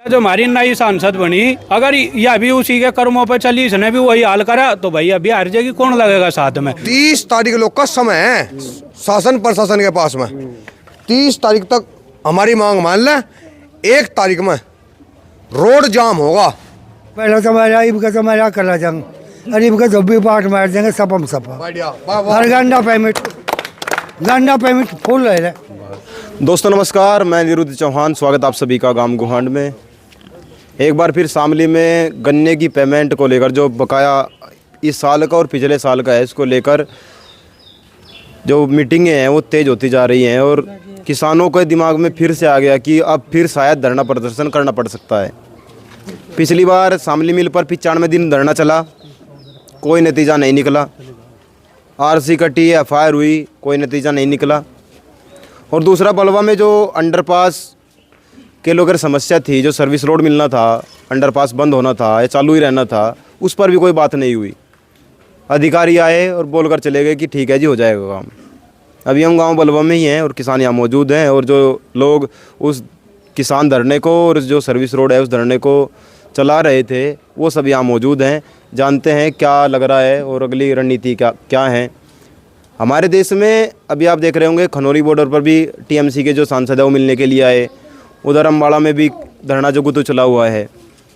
जो हमारी नई सांसद बनी, अगर यह भी उसी के कर्मों पर चली, इसने भी वही हाल करा, तो भाई अभी हार जाएगी, कौन लगेगा साथ में। 30 तारीख लोग का समय है शासन प्रशासन के पास में। 30 तारीख तक हमारी मांग मान लें, 1 तारीख में रोड जाम होगा। पहले तो मेरा इब का तो मेरा कला जंग, अरे इब का जब भी पार्ट मार देंगे सपम सपा। हर गंडा पेमेंट फुल है। दोस्तों नमस्कार, मैं निरुद्ध चौहान, स्वागत आप सभी का गांव गुहांड में। एक बार फिर शामली में गन्ने की पेमेंट को लेकर जो बकाया इस साल का और पिछले साल का है, इसको लेकर जो मीटिंगें हैं वो तेज़ होती जा रही हैं और किसानों के दिमाग में फिर से आ गया कि अब फिर शायद धरना प्रदर्शन करना पड़ सकता है। पिछली बार शामली मिल पर 95 दिन धरना चला, कोई नतीजा नहीं निकला। आरसी कटी, एफआईआर हुई, कोई नतीजा नहीं निकला। और दूसरा बलवा में जो अंडरपास के लोगों की समस्या थी, जो सर्विस रोड मिलना था, अंडरपास बंद होना था या चालू ही रहना था, उस पर भी कोई बात नहीं हुई। अधिकारी आए और बोलकर चले गए कि ठीक है जी, हो जाएगा काम। अभी हम गांव बलवा में ही हैं और किसान यहाँ मौजूद हैं और जो लोग उस किसान धरने को और जो सर्विस रोड है उस धरने को चला रहे थे, वो सब यहाँ मौजूद हैं। जानते हैं क्या लग रहा है और अगली रणनीति क्या है। हमारे देश में अभी आप देख रहे होंगे खनौरी बॉर्डर पर भी टीएमसी के जो सांसद है वो मिलने के लिए आए। उधर अम्बाड़ा में भी धरना जो गुत्तु चला हुआ है।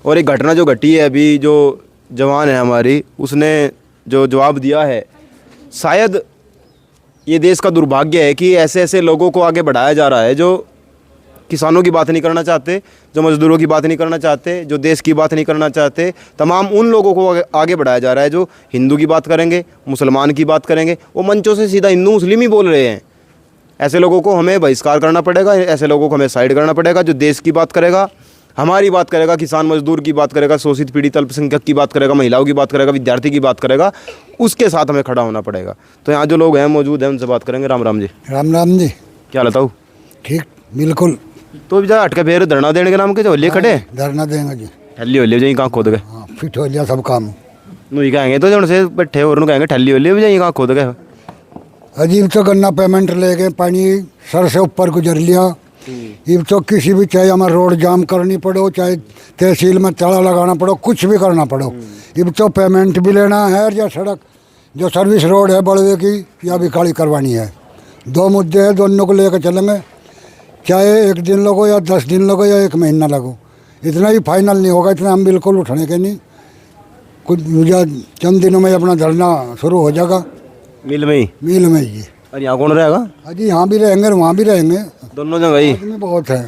और एक घटना जो घटी है अभी, जो जवान है हमारी, उसने जो जवाब दिया है, शायद ये देश का दुर्भाग्य है कि ऐसे ऐसे लोगों को आगे बढ़ाया जा रहा है जो किसानों की बात नहीं करना चाहते, जो मजदूरों की बात नहीं करना चाहते, जो देश की बात नहीं करना चाहते। तमाम उन लोगों को आगे बढ़ाया जा रहा है जो हिंदू की बात करेंगे, मुसलमान की बात करेंगे। वो मंचों से सीधा हिंदू मुस्लिम ही बोल रहे हैं। ऐसे लोगों को हमें बहिष्कार करना पड़ेगा, ऐसे लोगों को हमें साइड करना पड़ेगा। जो देश की बात करेगा, हमारी बात करेगा, किसान मजदूर की बात करेगा, शोषित पीड़ित अल्पसंख्यक की बात करेगा, महिलाओं की बात करेगा, विद्यार्थी की बात करेगा, उसके साथ हमें खड़ा होना पड़ेगा। तो यहाँ जो लोग हैं मौजूद हैं, उनसे बात करेंगे। राम राम जी। राम राम जी। क्या हालत हो? ठीक, बिल्कुल। तो जा हटके फिर धरना देने के नाम के होलिए खड़े धरना देंगे जी। ठल्ली होलिए जाइए कहाँ खोद गए। हाँ, फिट हो लिया सब काम। नहीं कहेंगे तो जो से बैठे और कहेंगे ठल्ली होलिए भी जाइए कहाँ खोद गए। अजीब तो गन्ना पेमेंट ले गए, पानी सर से ऊपर गुजर लिया। इब तो किसी भी, चाहे हमारा रोड जाम करनी पड़ो, चाहे तहसील में ताला लगाना पड़ो, कुछ भी करना पड़ो, इब तो पेमेंट भी लेना है। या सड़क जो सर्विस रोड है बड़वे की, या भी खाली करवानी है। 2 मुद्दे हैं, दोनों को लेकर चलेंगे। चाहे 1 दिन लगो या 10 दिन लगो या 1 महीना लगो, इतना ही फाइनल नहीं होगा। इतना हम बिल्कुल उठने के नहीं। कुछ चंद दिनों में अपना धरना शुरू हो जाएगा। मिल में ही? मिल में ही। और यहाँ कौन रहेगा? अजी यहाँ भी रहेंगे, वहाँ भी रहेंगे, दोनों जगह ही। आदमी बहुत है।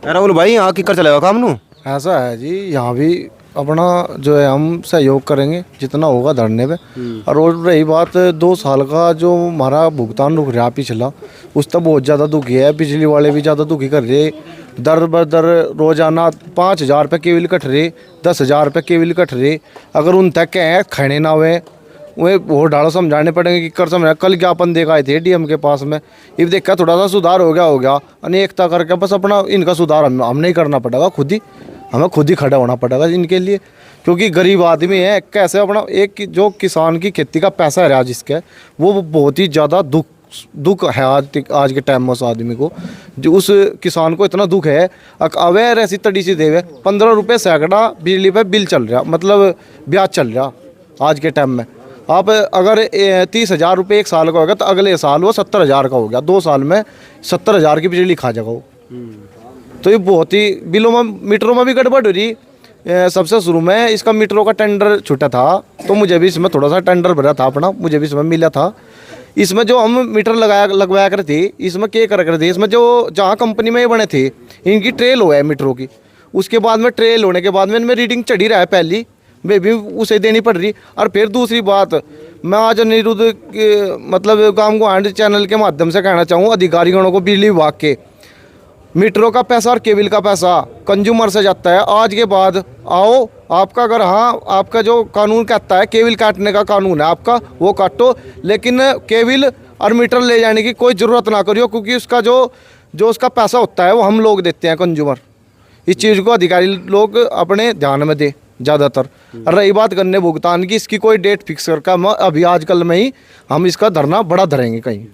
राहुल भाई, यहाँ किकर चलेगा काम नू? ऐसा है जी, यहाँ भी अपना जो है हम सहयोग करेंगे जितना होगा धरने पे। और रही बात 2 साल का जो हमारा भुगतान रुक रहा पिछला, उस तक बहुत ज़्यादा दुखी है। बिजली वाले भी ज़्यादा दुखी कर रहे, दर बदर रोजाना 5,000 रुपये केवल कट रहे, 10,000 रुपये केवल कट रहे। अगर उन तक है खड़े ना हुए, वे वो डालो समझाने पड़ेंगे कि कर समझा। कल ज्ञापन देखा थे डीएम के पास में, इब देखा थोड़ा सा सुधार हो गया अनेकता करके। बस अपना इनका सुधार हम नहीं करना पड़ेगा, हमें खुद ही खड़ा होना पड़ेगा इनके लिए। क्योंकि गरीब आदमी है, कैसे अपना एक जो किसान की खेती का पैसा है आज इसका, वो बहुत ही ज़्यादा दुख है आज के टाइम में उस आदमी को। जो उस किसान को इतना दुख है, अवेयर ऐसी तड़ी सी देवे 15 रुपये सैकड़ा बिजली पे बिल चल रहा, मतलब ब्याज चल रहा आज के टाइम में। आप अगर 30,000 रुपये 1 साल का होगा तो अगले साल वो 70,000 का हो गया। 2 साल में 70,000 की बिजली खा जाएगा वो। तो ये बहुत ही बिलों में, मीटरों में भी गड़बड़ हो रही। सबसे शुरू में इसका मीटरों का टेंडर छूटा था, तो मुझे भी इसमें थोड़ा सा टेंडर भरा था अपना, मुझे भी इसमें मिला था। इसमें जो हम मीटर लगवाया कर थे, इसमें क्या कर थे, इसमें जो जहाँ कंपनी में ये बने थे, इनकी ट्रेल हुआ है मीटरों की। उसके बाद में ट्रेल होने के बाद में इनमें रीडिंग चढ़ी रहा है पहली, वे भी उसे देनी पड़ रही। और फिर दूसरी बात, मैं आज निरुद्ध मतलब गांव गुहांड चैनल के माध्यम से कहना चाहूँ अधिकारीगणों को, बिजली विभाग के, मीटरों का पैसा और केबल का पैसा कंज्यूमर से जाता है। आज के बाद आओ, आपका अगर हाँ आपका जो कानून कहता है केबल काटने का कानून है आपका, वो काटो, लेकिन केबल और मीटर ले जाने की कोई ज़रूरत ना करियो, क्योंकि उसका जो उसका पैसा होता है वो हम लोग देते हैं कंज्यूमर। इस चीज़ को अधिकारी लोग अपने ध्यान में दे ज़्यादातर। रही बात गन्ने भुगतान की, इसकी कोई डेट फिक्स करके हम अभी आजकल में ही हम इसका धरना बड़ा धरेंगे कहीं।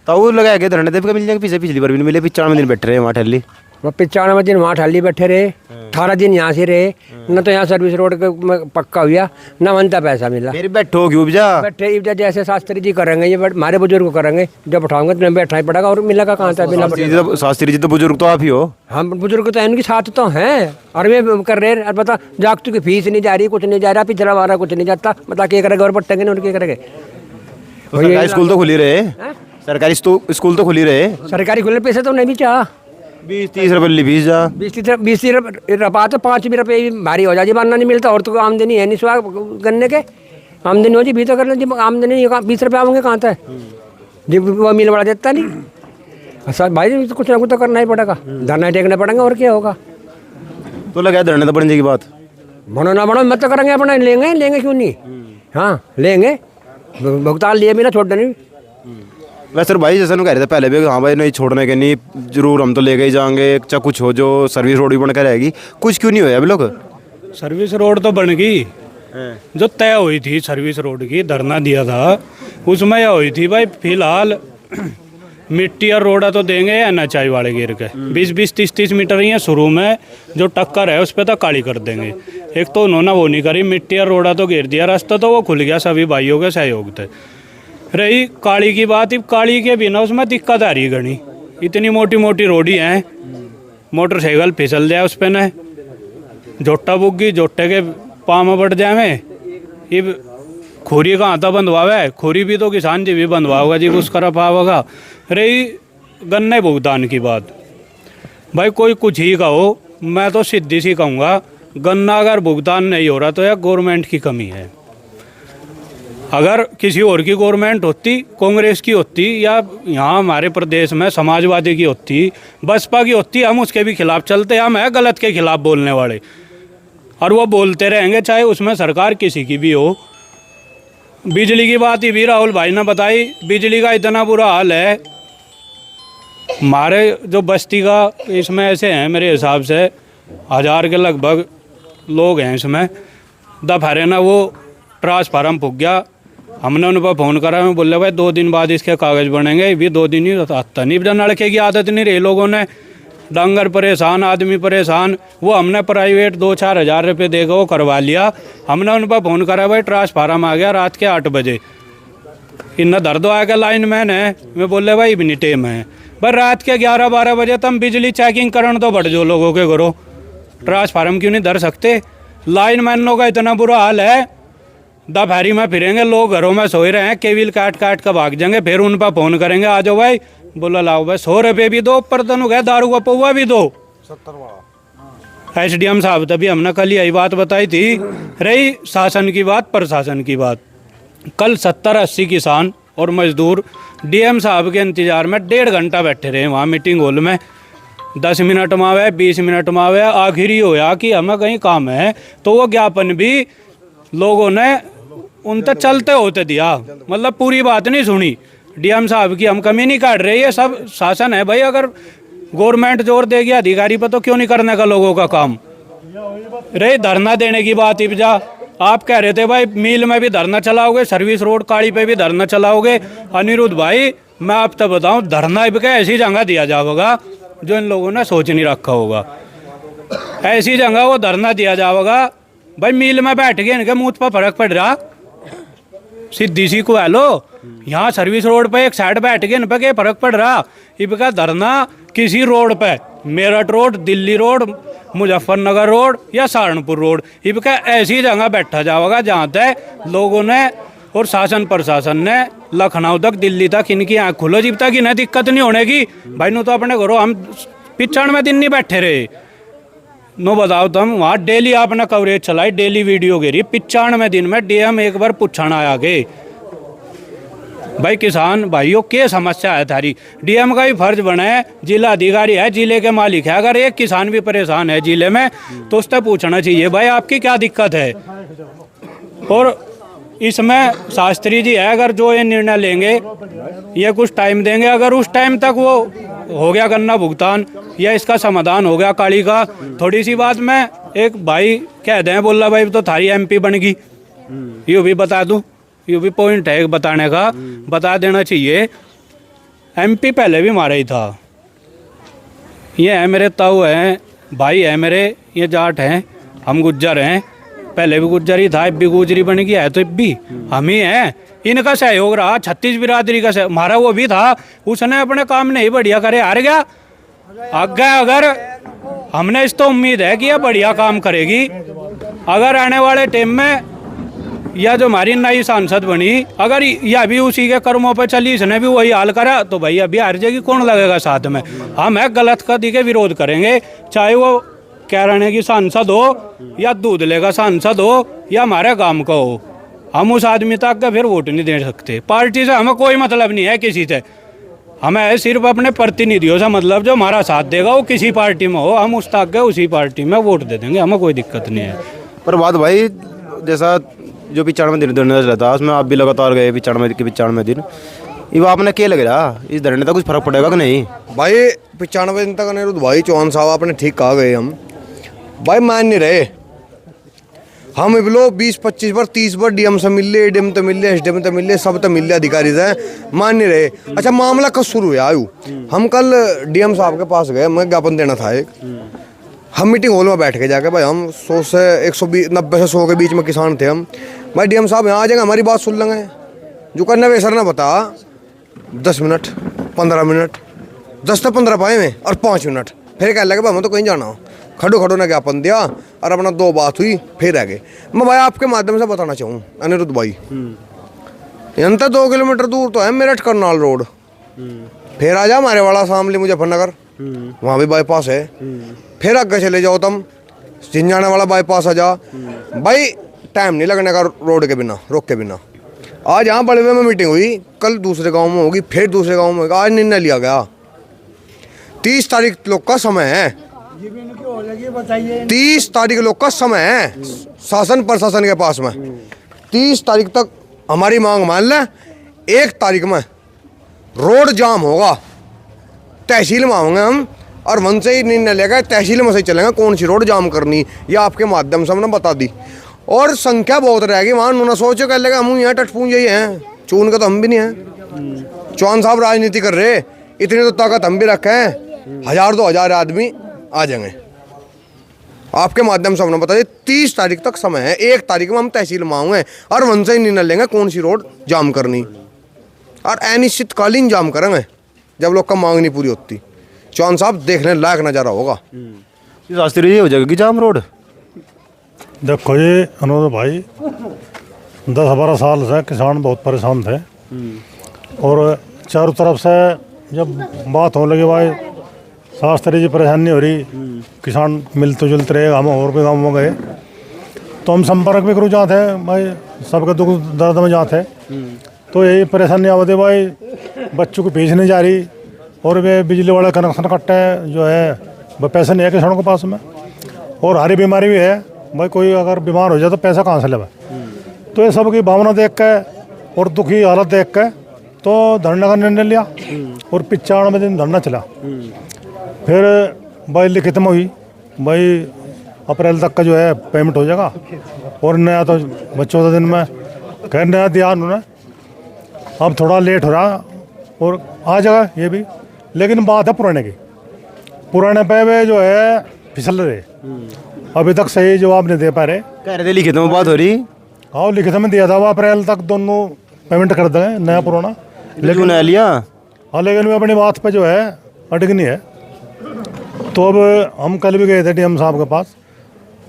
तो वो लगाया गया धरने दे मिल जाएंगे। पिछली बार भी नहीं मिले, 95 दिन बैठ रहे हैं वहाँ ठल्ली। वो 95 दिन वहाँ ठाली बैठे रहे, 18 दिन यहाँ से रहे, न तो यहाँ सर्विस रोड का पक्का हुआ, न बनता पैसा मिला। फिर बैठो क्यों उपजा? बैठे इब्जा जैसे शास्त्री जी करेंगे, ये हमारे बुजुर्ग को करेंगे, जब उठाओगे तो बैठना ही पड़ेगा, और मिला का कहाँ था बिना शास्त्री जी तो बुजुर्ग तो आप ही हो। हम बुजुर्ग तो इनके साथ तो हैं, और वे कर रहे हैं। और बता जागतों की फीस नहीं जा रही, कुछ नहीं जा रहा, पिछड़ा वारा कुछ नहीं जाता, बता क्या करेगा, और पट्टेंगे ना उनके करेंगे। सरकारी स्कूल तो खुली रहे, सरकारी स्कूल तो खुली रहे, सरकारी खुले पैसे तो नहीं भी चाह 20-30 रुपये ली फीस जा, 20 रुपया तो 5 भी रुपये भारी हो जाए, बनना नहीं मिलता, और तो आमदनी है नहीं सुहा गन्ने के आमदनी हो जी भी तो कर ले, आमदनी 20 रुपये आऊँगे कहाँ था जी, वो मिल बड़ा देता नहीं। सर भाई तो कुछ ना कुछ तो करना ही पड़ेगा, धरना टेकना पड़ेगा, और क्या होगा। तो लगा धरने तो पड़ने की बात, बनो ना बनो मत तो करेंगे अपना, लेंगे क्यों नहीं, हाँ लेंगे, भुगतान लिए भी ना छोड़ देनी। वैसे सर भाई जैसे कह रहे थे पहले भी, हाँ भाई नहीं छोड़ने के नहीं, जरूर हम तो लेके ही जाएंगे, चाहे कुछ हो, जो सर्विस रोड भी बन कर रहेगी, कुछ क्यों नहीं हुआ अभी लोग? सर्विस रोड तो बन गई, जो तय हुई थी सर्विस रोड की, धरना दिया था उसमें यह हुई थी भाई फिलहाल मिट्टी और रोड़ा तो देंगे या नचाई वाले गिर के 20-20, 30-30 मीटर ही है शुरू में, जो टक्कर है उस पर तो काली कर देंगे। एक तो उन्होंने वो नहीं करी, मिट्टी और रोड़ा तो गिर दिया, रास्ता तो वो खुल गया सभी भाइयों के सहयोग थे। रही काली की बात, काली के बिना उसमें दिक्कत आ रही घनी, इतनी मोटी मोटी रोडी हैं, मोटरसाइकिल फिसल जाए उस पर न, जोटा बुग्गी जोटे के पाँव में बढ़ जाए में, ये खोरी कहाँ था बंधवावे, खोरी भी तो किसान जी भी बंधवाओगा जी, उस कर पाओगा। रही गन्ने भुगतान की बात, भाई कोई कुछ ही कहो, मैं तो सीधी सी कहूँगा, गन्ना अगर भुगतान नहीं हो रहा तो यह गवर्नमेंट की कमी है। अगर किसी और की गवर्नमेंट होती, कांग्रेस की होती, या यहाँ हमारे प्रदेश में समाजवादी की होती, बसपा की होती, हम उसके भी खिलाफ चलते, हम है गलत के खिलाफ बोलने वाले, और वो बोलते रहेंगे चाहे उसमें सरकार किसी की भी हो। बिजली की बात ही भी राहुल भाई ने बताई, बिजली का इतना बुरा हाल है हमारे जो बस्ती का, इसमें ऐसे हैं मेरे हिसाब से 1000 के लगभग लोग हैं इसमें, दोपहर ना वो ट्रांसफार्म फूक गया, हमने उन पर फ़ोन करा, मैं बोले भाई 2 दिन बाद इसके कागज़ बनेंगे, भी 2 दिन ही आता नहीं, जब नलके की आदत नहीं रही लोगों ने, डंगर परेशान, आदमी परेशान, वो हमने प्राइवेट 2-4 हज़ार रुपये देगा वो करवा लिया। हमने उन पर फ़ोन करा, भाई ट्रांसफार्म आ गया रात के 8 बजे, इन्ना दर्द आएगा लाइन मैन है, मैं बोले भाई इतनी टेम है, भाई रात के 11-12 बजे तुम बिजली चेकिंग करन तो बढ़ जो लोगों के घरों, ट्रांसफार्म क्यों नहीं धर सकते? लाइन मैनों का इतना बुरा हाल है, दोपहरी में फिरेंगे, लोग घरों में सोए रहे हैं, केबिल काट काट कर भाग जाएंगे, फिर उन पर फ़ोन करेंगे आ जाओ भाई, बोला लाओ भाई 100 रुपये भी दो, पर तनु गए दारू का पौवा भी दो। SDM साहब तभी हमने कल यही बात बताई थी। रही शासन की बात, प्रशासन की बात, कल 70-80 किसान और मजदूर DM साहब के इंतजार में 1.5 घंटा बैठे रहे वहाँ मीटिंग हॉल में, 10 मिनट में आवे, 20 मिनट में आवे, आखिर ही होया कि हमें कहीं काम है, तो वो ज्ञापन भी लोगों ने उन तक चलते होते दिया, मतलब पूरी बात नहीं सुनी। DM साहब की हम कमी नहीं काट रहे, ये सब शासन है भाई, अगर गवर्नमेंट जोर देगी अधिकारी पर तो क्यों नहीं करने का लोगों का काम। रही धरना देने की बात, इब्जा आप कह रहे थे भाई मिल में भी धरना चलाओगे, सर्विस रोड काली पे भी धरना चलाओगे, अनिरुद्ध भाई मैं आप तक बताऊं, धरना इब का ऐसी जगह दिया जाएगा जो इन लोगों ने सोच नहीं रखा होगा, ऐसी जगह वो धरना दिया जाएगा। भाई मिल में बैठ के इनके मुँह पर फर्क पड़ रहा, सीधी सी को हेलो, यहाँ सर्विस रोड पे एक साइड बैठ के इन पर क्या फर्क पड़ रहा। इनका धरना किसी रोड पे, Meerut road, Delhi road, Muzaffarnagar road या सहारनपुर रोड, इनका ऐसी जगह बैठा जाएगा जहाँ तक लोगों ने और शासन प्रशासन ने लखनऊ तक, दिल्ली तक इनकी आँख खुलो, जब तक इन्हें दिक्कत नहीं होने की। भाई नो तो अपने घरों हम 95 दिन नहीं बैठे रहे, नो बताओ तुम वहाँ डेली आपने कवरेज चलाई, डेली वीडियो घेरी, 95 दिन में DM एक बार पूछना आया के भाई किसान भाइयों क्या समस्या है थारी। DM का भी फर्ज बना है, जिला अधिकारी है, जिले के मालिक है, अगर एक किसान भी परेशान है जिले में तो उससे पूछना चाहिए भाई आपकी क्या दिक्कत है। और इसमें शास्त्री जी है, अगर जो ये निर्णय लेंगे, ये कुछ टाइम देंगे, अगर उस टाइम तक वो हो गया गन्ना भुगतान या इसका समाधान हो गया काली का, थोड़ी सी बात में एक भाई कह दें बोला भाई तो थारी MP बन गई, ये भी बता दूं, ये भी पॉइंट है बताने का, बता देना चाहिए। MP पहले भी मारा ही था, ये है मेरे ताऊ हैं, भाई है मेरे, ये जाट हैं, हम गुज्जर हैं, पहले भी गुज्जर ही था, अब भी गुजरी बन गया है, तो अब भी हम ही हैं। इनका सहयोग रहा, 36 बिरादरी का हमारा वो भी था, उसने अपने काम नहीं बढ़िया करे, हार गया। आगे अगर हमने इस तो उम्मीद है कि ये बढ़िया काम करेगी, अगर आने वाले टाइम में या जो हमारी नई सांसद बनी, अगर यह भी उसी के कर्मों पर चली, इसने भी वही हाल करा, तो भाई अभी हार जाएगी, कौन लगेगा साथ में। हम है गलत कदी के विरोध करेंगे, चाहे वो कह रहे हैं कि सांसद हो या दूध लेगा सांसद हो या हमारे गांव का हो, हम उस आदमी तक का फिर वोट नहीं दे सकते। पार्टी से हमें कोई मतलब नहीं है किसी से, हमें सिर्फ अपने प्रतिनिधियों से मतलब, जो हमारा साथ देगा वो किसी पार्टी में हो, हम उस तक के उसी पार्टी में वोट दे देंगे, हमें कोई दिक्कत नहीं है। पर बात भाई, जैसा जो 95 दिन धरने रहता है, उसमें आप भी लगातार गए 95 दिन, ये आपने क्या लग रहा, इस धरने का कुछ फर्क पड़ेगा कि नहीं? भाई 95 दिन तक अनिरुद्ध भाई चौहान साहब आपने ठीक कहा गए, हम भाई मान नहीं रहे। हम इबलो 20-25 बार 30 बार डीएम से मिल ले, एडीएम तो मिल ले, एसडीएम तो मिल ले, सब तो मिल ले, अधिकारी से मान नहीं रहे। अच्छा मामला कब शुरू हुआ आयु, हम कल डीएम साहब के पास गए, मैं ज्ञापन देना था एक, हम मीटिंग हॉल में बैठ के जाके, भाई हम 100 से 190 से 100 के बीच में किसान थे हम, भाई डीएम साहब यहाँ आ जाएंगे, हमारी बात सुन लेंगे, जो करना वे सर ना बता 10 मिनट 15 मिनट 10 से 15 पाए में और 5 मिनट, फिर कह लगे भाई मैं तो कहीं जाना हो, खड़ो खड़ो ने ज्ञापन दिया और अपना 2 बात हुई, फिर आ गए। मैं भाई आपके माध्यम से बताना चाहूँ अनिरुद्ध भाई, यहाँ तक 2 किलोमीटर दूर तो है मेरठ करनाल रोड, फिर आ जाओ हमारे वाला शामली मुजफ्फरनगर, वहाँ भी बाईपास है, फिर आगे चले जाओ तुम झिंझाना वाला बाईपास आ जा, भाई टाइम नहीं लगने का रोड के बिना, रोक के बिना। आज यहाँ बड़े में मीटिंग हुई, कल दूसरे गांव में होगी, फिर दूसरे गांव में होगी, आज निर्णय लिया गया 30 तारीख लोग का समय है, 30 तारीख लोग का समय है शासन प्रशासन के पास में, 30 तारीख तक हमारी मांग मान लें, 1 तारीख में रोड जाम होगा, तहसील में आऊँगे हम और मन से ही निर्णय लेगा, तहसील में से ही चलेंगे कौन सी रोड जाम करनी, ये आपके माध्यम से हमने बता दी। और संख्या बहुत रहेगी वहाँ, उन्होंने सोचो कह लेगा हम यहाँ टटपूंज यही हैं, चून का तो हम भी नहीं हैं। चौहान साहब राजनीति कर रहे, इतनी तो ताकत हम भी रखे हैं, 1000-2000 आदमी आ जाएंगे। आपके माध्यम से हमने बता दिया 30 तारीख तक समय है, 1 तारीख में हम तहसील में आऊँगे और वहाँ से ही निर्णय लेंगे कौन सी रोड जाम करनी, और अनिश्चितकालीन जाम करेंगे जब लोग का मांग नहीं पूरी होती। चौहान साहब देखने लायक नज़ारा होगा। शास्त्री जी हो जाएगी जाम रोड? देखो जी अनुरोध भाई, 10-12 साल से किसान बहुत परेशान थे, और चारों तरफ से जब बात होने लगी भाई शास्त्री जी परेशानी हो रही, किसान मिलते जुलते रहे, हम और भी गाँव में गए तो हम संपर्क भी करूँ जाते हैं भाई, सबके दुख दर्द में जाते हैं, तो यही परेशानी आवती भाई, बच्चों को फीस नहीं जा रही, और वे बिजली वाला कनेक्शन कट्टे जो है वह पैसे नहीं है किसानों के पास में, और हरी बीमारी भी है भाई, कोई अगर बीमार हो जाए तो पैसा कहाँ से लेवा। तो ये सब की भावना देख के और दुखी हालत देख के तो धरने का निर्णय लिया, और 95 दिन धरना चला। फिर भाई लिखित में हुई भाई अप्रैल तक का जो है पेमेंट हो जाएगा, और नया तो 14 दिन में खैर नया दिया उन्होंने, अब थोड़ा लेट हो रहा और आ जाएगा ये भी, लेकिन बात है पुराने की, पुराने पे वे जो है फिसल रहे, अभी तक सही जवाब नहीं दे पा रहे। कह रहे थे लिखित में बात हो रही? हाँ लिखित में दिया था, वो अप्रैल तक दोनों पेमेंट कर देंगे, नया पुराना, लेकिन नया लिया। हाँ लेकिन वे अपनी बात पे जो है अटकनी है। तो अब हम कल भी गए थे डीएम साहब के पास,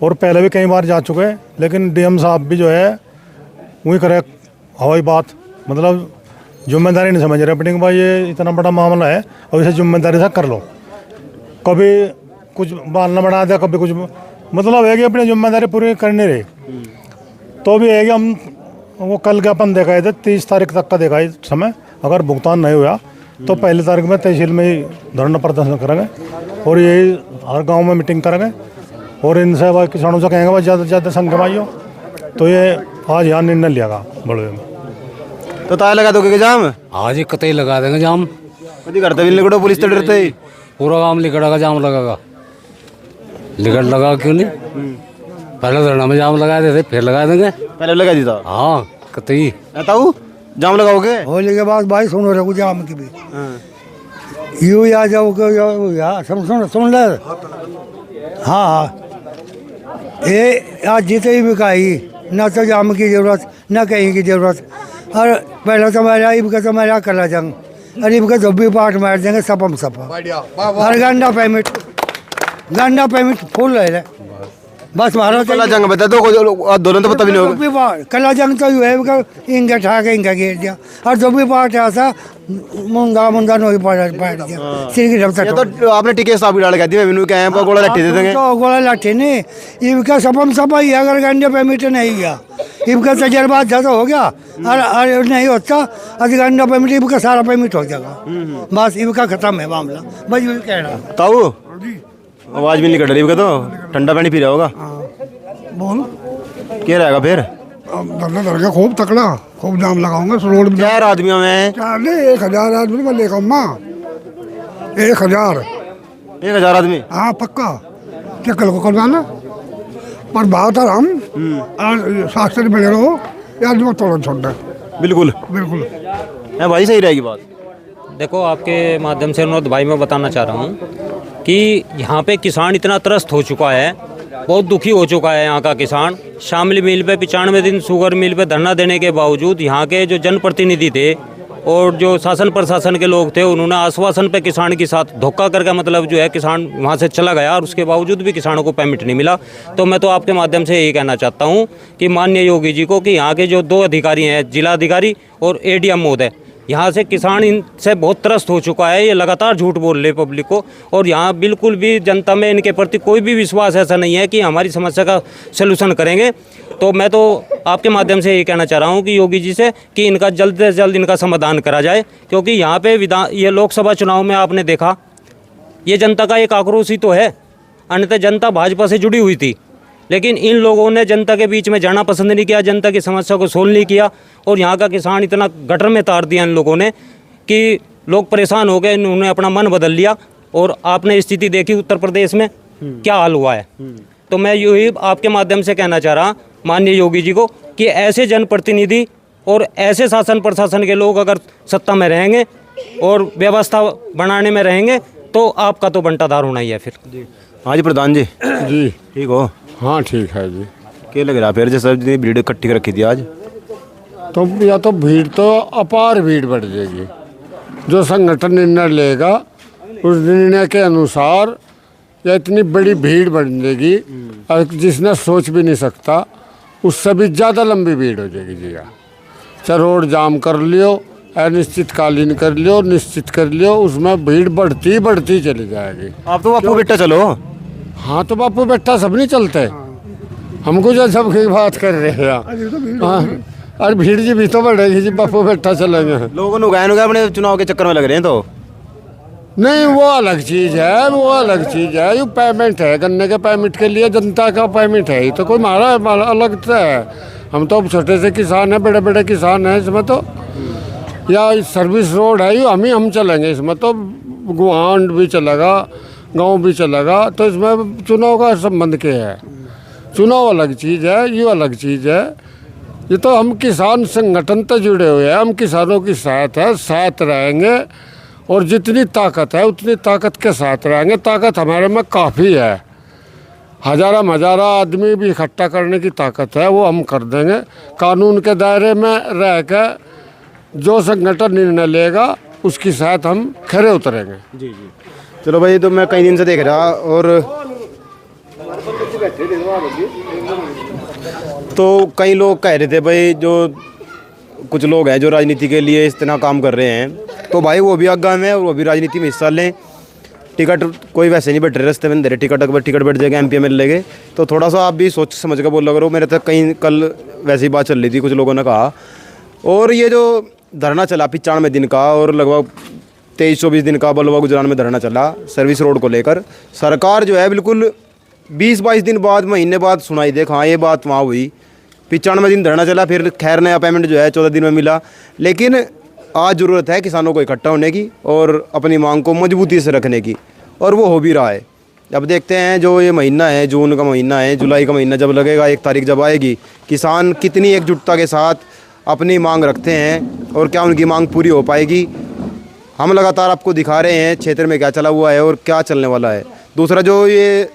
और पहले भी कई बार जा चुके हैं, लेकिन डीएम साहब भी जो है वही करे हवाई बात, मतलब जिम्मेदारी नहीं समझ रहे अपनी, भाई ये इतना बड़ा मामला है और इसे जिम्मेदारी से कर लो, कभी कुछ बहाना बना दिया, कभी कुछ, मतलब है कि अपनी जिम्मेदारी पूरी करनी रही। तो भी है कि हम वो कल ज्ञापन देखा थे 30 तारीख तक का देखा है समय, अगर भुगतान नहीं हुआ तो 1 तारीख में तहसील में ही धरना प्रदर्शन करेंगे, और यही हर गांव में मीटिंग करेंगे, और इनसे भाई किसानों से कहेंगे भाई ज़्यादा से ज़्यादा संख्या में आइयो। तो ये आज यहाँ निर्णय लिया गा बड़े में। तो ताला लगा दोगे जाम? आज ही कतई लगा देंगे जाम, कभी करते भी लिखड़ो, पुलिस तो डरते ही, पूरा काम लिकड़ा का जाम लगेगा, लिकड़ लगा क्यों नहीं, पहले धरना में जाम लगा देते फिर लगा देंगे, पहले लगा दी था। हाँ कतई बताओ जाम लगाओगे? होली के बाद भाई सुनो रहे जाम की भी, यूँ आ जाओ सुन ले। हाँ हाँ, ये आज जीते भी काई ना तो जाम की ज़रूरत ना कहीं की ज़रूरत। और पहले तो मेरा इबका तो मेरा कला जंग, और इबका धोबी पाट मार देंगे सपम सपा। और गंडा पेमेंट फुल है बस मारो। कला जंग बता दो, दोनों तो पता भी नहीं होगा। कला जंग तो यूँ है इंगा ठा के इंगा गिर दिया, और धोबी पाट ऐसा मुंदा मुंदा नहीं पाट दिया सिर की ये तो आपने टिके साहब की डाल कह दी, मैं बिनु कहे गोला लट्ठी दे देंगे। तो गोला लाठी नहीं, इनका सपम सपा ही अगर गंडे पेमेंट नहीं गया, इनका तजर्बा ज़्यादा हो गया और नहीं होता अगर गंडा पेमेंट इनका सारा पेमेंट हो जाएगा। बस इनका खत्म है मामला, बस यही कह रहा। ताऊ आवाज भी नहीं कट रही इनका, तो ठंडा पानी पी रहा होगा। बोल क्या रहेगा फिर? धरना खूब तकड़ा, खूब जाम लगाऊंगा रोड में। 4 आदमियों में 1000 आदमी में लेगा अम्मा, 1000 आदमी। हाँ पक्का, चक्कर को करवाना। पर बात है हम शास्त्री मिले रहो यार, जो तोड़ छोड़ दे। बिल्कुल बिल्कुल है भाई, सही रहेगी बात। देखो, आपके माध्यम से अनुरोध भाई मैं बताना चाह रहा हूँ कि यहाँ पे किसान इतना त्रस्त हो चुका है, बहुत दुखी हो चुका है यहाँ का किसान। शामली मिल पे 95 दिन शुगर मिल पे धरना देने के बावजूद यहाँ के जो जनप्रतिनिधि थे और जो शासन प्रशासन के लोग थे, उन्होंने आश्वासन पे किसान के साथ धोखा करके मतलब जो है किसान वहाँ से चला गया, और उसके बावजूद भी किसानों को पेमेंट नहीं मिला। तो मैं तो आपके माध्यम से यही कहना चाहता हूँ कि माननीय योगी जी को कि यहाँ के जो 2 अधिकारी हैं, जिलाधिकारी और ADM महोदय, यहाँ से किसान इनसे बहुत त्रस्त हो चुका है। ये लगातार झूठ बोल रहे पब्लिक को, और यहाँ बिल्कुल भी जनता में इनके प्रति कोई भी विश्वास ऐसा नहीं है कि हमारी समस्या का सलूशन करेंगे। तो मैं तो आपके माध्यम से ये कहना चाह रहा हूँ कि योगी जी से कि इनका जल्द से जल्द इनका समाधान करा जाए, क्योंकि यहाँ पे ये लोकसभा चुनाव में आपने देखा, ये जनता का एक आक्रोश ही तो है। अन्यथा जनता भाजपा से जुड़ी हुई थी, लेकिन इन लोगों ने जनता के बीच में जाना पसंद नहीं किया, जनता की समस्या को सोल्व नहीं किया, और यहाँ का किसान इतना गटर में तार दिया इन लोगों ने कि लोग परेशान हो गए, उन्होंने अपना मन बदल लिया। और आपने स्थिति देखी उत्तर प्रदेश में क्या हाल हुआ है। तो मैं यही आपके माध्यम से कहना चाह रहा माननीय योगी जी को कि ऐसे जनप्रतिनिधि और ऐसे शासन प्रशासन के लोग अगर सत्ता में रहेंगे और व्यवस्था बनाने में रहेंगे तो आपका तो बंटाधार होना ही है फिर। हाँ जी प्रधान जी। जी ठीक हो? हाँ ठीक है जी। क्या लग रहा फिर जैसे भीड़ इकट्ठी कर रखी थी आज? तो या तो भीड़ तो अपार भीड़ बढ़ जाएगी। जो संगठन निर्णय लेगा उस निर्णय के अनुसार या इतनी बड़ी भीड़ बढ़ जाएगी और जिसने सोच भी नहीं सकता, उससे भी ज़्यादा लंबी भीड़ हो जाएगी जी। चाहे रोड जाम कर लियो, अनिश्चितकालीन कर लियो, निश्चित कर लियो, उसमें भीड़ बढ़ती बढ़ती चली जाएगी। आप तो बापू बेटा चलो। हाँ तो बापू बेटा सब नहीं चलते, हमको जो सबकी बात कर रहे हैं। हाँ और भीड़ जी भी तो बढ़ेगी जी, बापू बेटा चलेंगे। लोगों ने गायन अपने चुनाव के चक्कर में लग रहे हैं। तो नहीं वो अलग चीज़ है, वो अलग चीज़ है। ये पेमेंट है, गन्ने के पेमेंट के लिए जनता का पेमेंट है, ये तो कोई मारा अलग तो है। हम तो छोटे से किसान हैं, बड़े बड़े किसान हैं इसमें तो। या सर्विस रोड है, ये हम चलेंगे इसमें तो। गुहांड भी चलेगा, गांव भी चलेगा, तो इसमें चुनाव का संबंध क्या है? चुनाव अलग चीज़ है, ये अलग चीज़ है। ये तो हम किसान संगठन तो जुड़े हुए हैं, हम किसानों की साथ रहेंगे और जितनी ताकत है उतनी ताकत के साथ रहेंगे। ताकत हमारे में काफ़ी है, हजारा आदमी भी इकट्ठा करने की ताकत है, वो हम कर देंगे। कानून के दायरे में रह कर जो संगठन निर्णय लेगा उसकी साथ हम खरे उतरेंगे। जी जी चलो भाई, तो मैं कई दिन से देख रहा, और तो कई लोग कह रहे थे भाई, जो कुछ लोग हैं जो राजनीति के लिए इतना काम कर रहे हैं, तो भाई वो भी आगाह में और वो भी राजनीति में हिस्सा लें। टिकट कोई वैसे नहीं बैठ रहे, रास्ते में दे रहे टिकट बैठ जाएगा, MP मिल लेंगे। तो थोड़ा सा आप भी सोच समझ कर बोल करो। मेरे तक कहीं कल वैसी बात चल रही थी, कुछ लोगों ने कहा। और ये जो धरना चला 95 दिन का और लगभग 23-24 दिन का बलवा गुजरान में धरना चला सर्विस रोड को लेकर, सरकार जो है बिल्कुल 20-22 दिन बाद, महीने बाद सुनाई दे। हाँ ये बात वहाँ हुई, 95 दिन धरना चला, फिर खैर नया पेमेंट जो है 14 दिन में मिला। लेकिन आज ज़रूरत है किसानों को इकट्ठा होने की और अपनी मांग को मजबूती से रखने की, और वो हो भी रहा है। अब देखते हैं जो ये महीना है, जून का महीना है, जुलाई का महीना जब लगेगा, 1 तारीख जब आएगी, किसान कितनी एकजुटता के साथ अपनी मांग रखते हैं और क्या उनकी मांग पूरी हो पाएगी। हम लगातार आपको दिखा रहे हैं क्षेत्र में क्या चला हुआ है और क्या चलने वाला है। दूसरा जो ये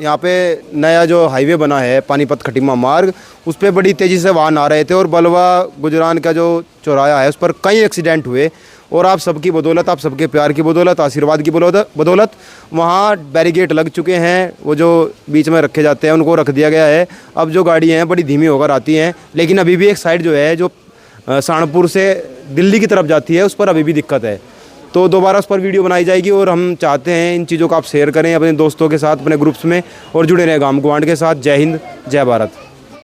यहाँ पे नया जो हाईवे बना है पानीपत खटीमा मार्ग, उस पर बड़ी तेज़ी से वाहन आ रहे थे और बलवा गुजरान का जो चौराहा है उस पर कई एक्सीडेंट हुए। और आप सबकी बदौलत, आप सबके प्यार की बदौलत, आशीर्वाद की बदौलत वहाँ बैरिकेड लग चुके हैं। वो जो बीच में रखे जाते हैं उनको रख दिया गया है। अब जो गाड़ी हैं बड़ी धीमी होकर आती हैं, लेकिन अभी भी एक साइड जो है जो सहारनपुर से दिल्ली की तरफ जाती है उस पर अभी भी दिक्कत है। तो दोबारा उस पर वीडियो बनाई जाएगी और हम चाहते हैं इन चीज़ों को आप शेयर करें अपने दोस्तों के साथ, अपने ग्रुप्स में, और जुड़े रहें गाम गुहांड के साथ। जय हिंद, जय भारत।